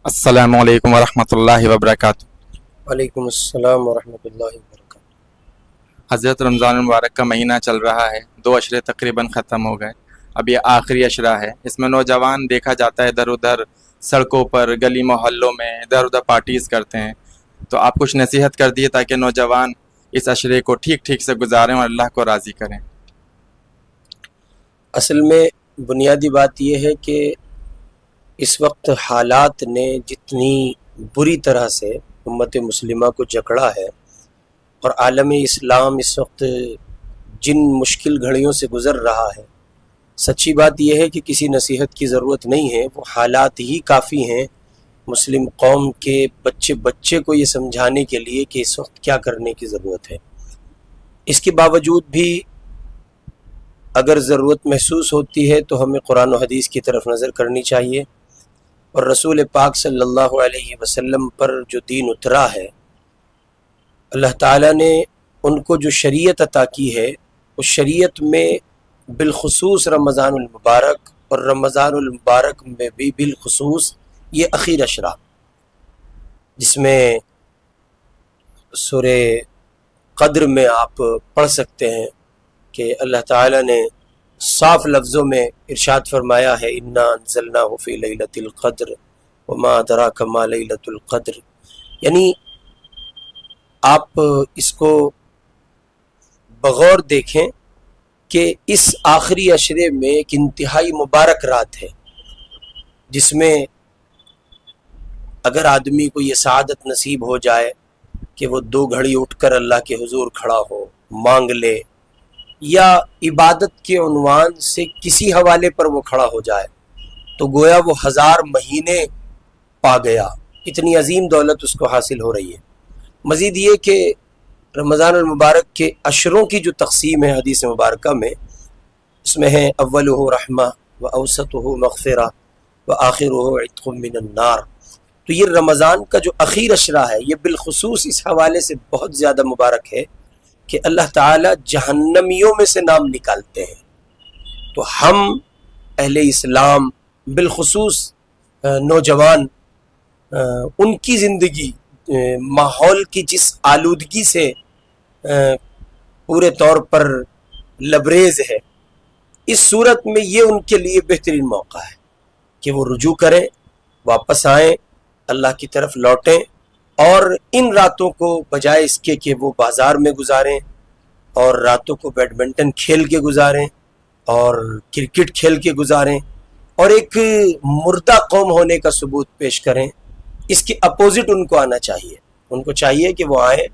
السلام علیکم ورحمۃ اللہ وبرکاتہ۔ وعلیکم السلام ورحمۃ اللہ وبرکاتہ۔ حضرت رمضان المبارک کا مہینہ چل رہا ہے، 2 اشرے تقریباً ختم ہو گئے، اب یہ آخری اشرہ ہے۔ اس میں نوجوان دیکھا جاتا ہے ادھر ادھر سڑکوں پر، گلی محلوں میں ادھر ادھر پارٹیز کرتے ہیں، تو آپ کچھ نصیحت کر دیے تاکہ نوجوان اس اشرے کو ٹھیک ٹھیک سے گزاریں اور اللہ کو راضی کریں۔ اصل میں بنیادی بات یہ ہے کہ اس وقت حالات نے جتنی بری طرح سے امت مسلمہ کو جکڑا ہے اور عالم اسلام اس وقت جن مشکل گھڑیوں سے گزر رہا ہے، سچی بات یہ ہے کہ کسی نصیحت کی ضرورت نہیں ہے، وہ حالات ہی کافی ہیں مسلم قوم کے بچے بچے کو یہ سمجھانے کے لیے کہ اس وقت کیا کرنے کی ضرورت ہے۔ اس کے باوجود بھی اگر ضرورت محسوس ہوتی ہے تو ہمیں قرآن و حدیث کی طرف نظر کرنی چاہیے، اور رسول پاک صلی اللہ علیہ وسلم پر جو دین اترا ہے، اللہ تعالیٰ نے ان کو جو شریعت عطا کی ہے، اس شریعت میں بالخصوص رمضان المبارک اور رمضان المبارک میں بھی بالخصوص یہ اخیر اشرا، جس میں سورہ قدر میں آپ پڑھ سکتے ہیں کہ اللہ تعالیٰ نے صاف لفظوں میں ارشاد فرمایا ہے، انا انزلناہ فی لیلۃ القدر وما ادراک ما لیلۃ القدر۔ یعنی آپ اس کو بغور دیکھیں کہ اس آخری عشرے میں ایک انتہائی مبارک رات ہے، جس میں اگر آدمی کو یہ سعادت نصیب ہو جائے کہ وہ 2 گھڑی اٹھ کر اللہ کے حضور کھڑا ہو، مانگ لے، یا عبادت کے عنوان سے کسی حوالے پر وہ کھڑا ہو جائے، تو گویا وہ 1000 مہینے پا گیا، اتنی عظیم دولت اس کو حاصل ہو رہی ہے۔ مزید یہ کہ رمضان المبارک کے اشروں کی جو تقسیم ہے حدیث مبارکہ میں، اس میں ہے اولہ رحمہ و اوسطہ مغفرہ و آخرہ عتق من النار۔ تو یہ رمضان کا جو اخیر اشرہ ہے، یہ بالخصوص اس حوالے سے بہت زیادہ مبارک ہے کہ اللہ تعالیٰ جہنمیوں میں سے نام نکالتے ہیں۔ تو ہم اہل اسلام بالخصوص نوجوان، ان کی زندگی ماحول کی جس آلودگی سے پورے طور پر لبریز ہے، اس صورت میں یہ ان کے لیے بہترین موقع ہے کہ وہ رجوع کریں، واپس آئیں، اللہ کی طرف لوٹیں، اور ان راتوں کو بجائے اس کے کہ وہ بازار میں گزاریں اور راتوں کو بیڈمنٹن کھیل کے گزاریں اور کرکٹ کھیل کے گزاریں اور ایک مردہ قوم ہونے کا ثبوت پیش کریں، اس کے اپوزٹ ان کو آنا چاہیے۔ ان کو چاہیے کہ وہ آئیں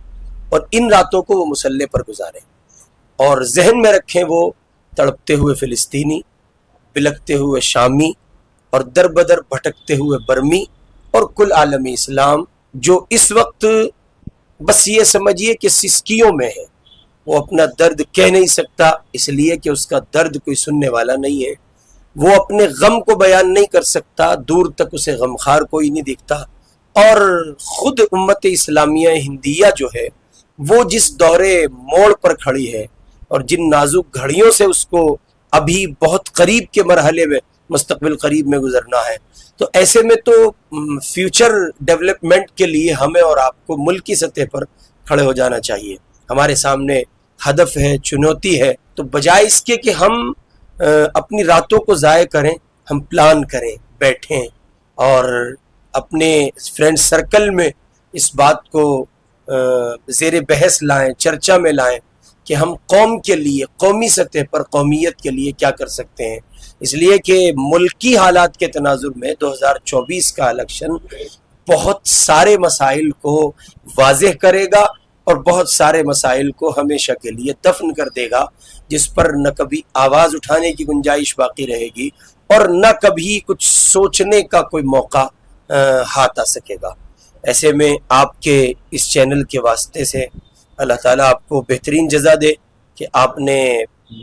اور ان راتوں کو وہ مصلے پر گزاریں، اور ذہن میں رکھیں وہ تڑپتے ہوئے فلسطینی، بلکتے ہوئے شامی، اور در بدر بھٹکتے ہوئے برمی، اور کل عالمی اسلام جو اس وقت بس یہ سمجھیے کہ سسکیوں میں ہے، وہ اپنا درد کہہ نہیں سکتا اس لیے کہ اس کا درد کوئی سننے والا نہیں ہے، وہ اپنے غم کو بیان نہیں کر سکتا، دور تک اسے غمخوار کوئی نہیں دکھتا، اور خود امت اسلامیہ ہندیہ جو ہے وہ جس دورے موڑ پر کھڑی ہے اور جن نازک گھڑیوں سے اس کو ابھی بہت قریب کے مرحلے میں، مستقبل قریب میں گزرنا ہے، تو ایسے میں تو فیوچر ڈیولپمنٹ کے لیے ہمیں اور آپ کو ملکی سطح پر کھڑے ہو جانا چاہیے۔ ہمارے سامنے ہدف ہے، چنوتی ہے، تو بجائے اس کے کہ ہم اپنی راتوں کو ضائع کریں، ہم پلان کریں، بیٹھیں اور اپنے فرینڈ سرکل میں اس بات کو زیر بحث لائیں، چرچا میں لائیں کہ ہم قوم کے لیے، قومی سطح پر قومیت کے لیے کیا کر سکتے ہیں، اس لیے کہ ملکی حالات کے تناظر میں 2024 کا الیکشن بہت سارے مسائل کو واضح کرے گا اور بہت سارے مسائل کو ہمیشہ کے لیے دفن کر دے گا، جس پر نہ کبھی آواز اٹھانے کی گنجائش باقی رہے گی اور نہ کبھی کچھ سوچنے کا کوئی موقع ہاتھ آ سکے گا۔ ایسے میں آپ کے اس چینل کے واسطے سے اللہ تعالیٰ آپ کو بہترین جزا دے کہ آپ نے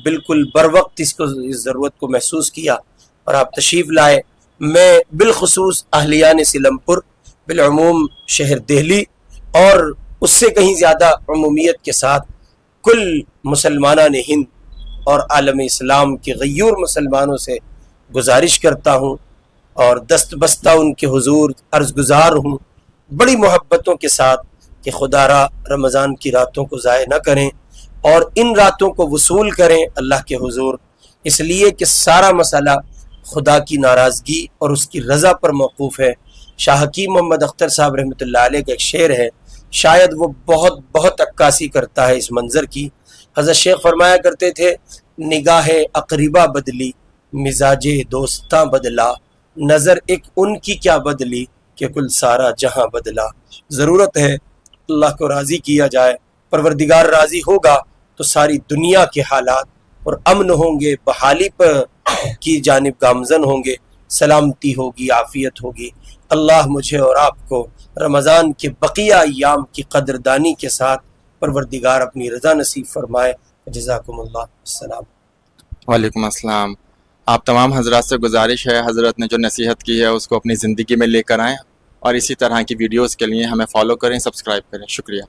بالکل بر وقت اس ضرورت کو محسوس کیا اور آپ تشریف لائے۔ میں بالخصوص اہلیان سیلم پور، بالعموم شہر دہلی اور اس سے کہیں زیادہ عمومیت کے ساتھ کل مسلمانان ہند اور عالم اسلام کے غیور مسلمانوں سے گزارش کرتا ہوں اور دست بستہ ان کے حضور عرض گزار ہوں بڑی محبتوں کے ساتھ کہ خدا را رمضان کی راتوں کو ضائع نہ کریں اور ان راتوں کو وصول کریں اللہ کے حضور، اس لیے کہ سارا مسئلہ خدا کی ناراضگی اور اس کی رضا پر موقوف ہے۔ شاہ حکیم محمد اختر صاحب رحمۃ اللہ علیہ کا ایک شعر ہے، شاید وہ بہت بہت عکاسی کرتا ہے اس منظر کی۔ حضرت شیخ فرمایا کرتے تھے، نگاہ اقربا بدلی مزاج دوستاں بدلا، نظر ایک ان کی کیا بدلی کہ کل سارا جہاں بدلا۔ ضرورت ہے اللہ کو راضی کیا جائے، پروردگار راضی ہوگا تو ساری دنیا کے حالات اور امن ہوں گے، بحالی پر کی جانب گامزن ہوں گے، سلامتی ہوگی، عافیت ہوگی۔ اللہ مجھے اور آپ کو رمضان کے بقیہ ایام کی قدردانی کے ساتھ پروردگار اپنی رضا نصیب فرمائے۔ جزاکم اللہ۔ السلام۔ وعلیکم السلام۔ آپ تمام حضرات سے گزارش ہے، حضرت نے جو نصیحت کی ہے اس کو اپنی زندگی میں لے کر آئیں، اور اسی طرح کی ویڈیوز کے لیے ہمیں فالو کریں، سبسکرائب کریں۔ شکریہ۔